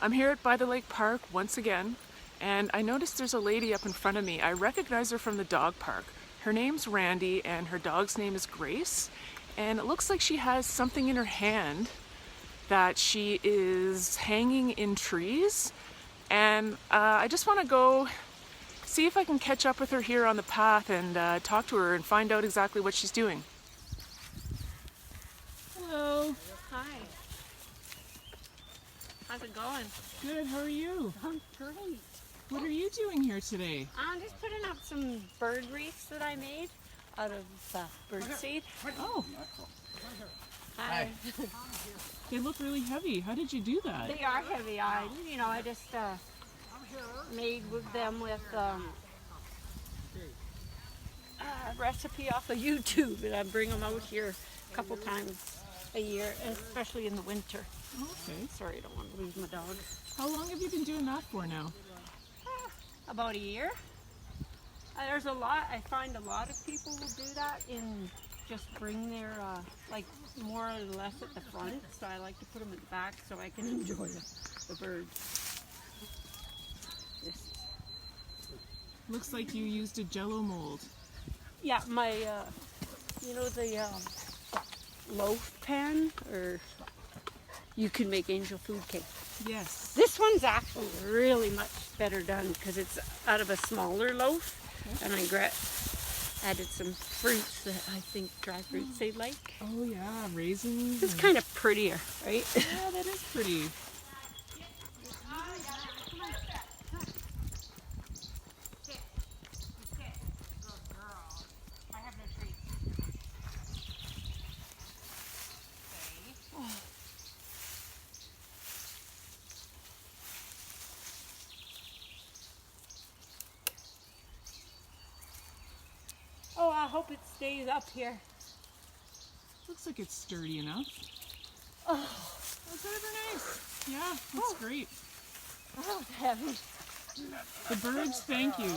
I'm here at By the Lake Park once again, and I noticed there's a lady up in front of me. I recognize her from the dog park. Her name's Randy, and her dog's name is Grace, and it looks like she has something in her hand that she is hanging in trees, and I just want to go see if I can catch up with her here on the path and talk to her and find out exactly what she's doing. Hello. Hi. How's it going? Good, how are you? I'm great. What are you doing here today? I'm just putting up some bird wreaths that I made out of bird seed. Oh, Hi. they look really heavy. How did you do that? They are heavy. I just made them with a recipe off of YouTube, and I bring them out here a couple times a year, especially in the winter. Okay. Sorry, I don't want to lose my dog. How long have you been doing that for now? About a year. There's a lot. I find a lot of people will do that and just bring their like more or less at the front. So I like to put them at the back so I can enjoy the birds. Yes. Looks like you used a Jello mold. Yeah, my the loaf pan, or you can make angel food cake. Yes. This one's actually really much better done because it's out of a smaller loaf, and I added some fruits that I think dry fruits they like. Oh yeah, raisins. It's kind of prettier, right? Yeah, that is pretty. Oh, I hope it stays up here. Looks like it's sturdy enough. Oh, That's very nice. Yeah, that's great. oh, it's heavy. The birds thank you.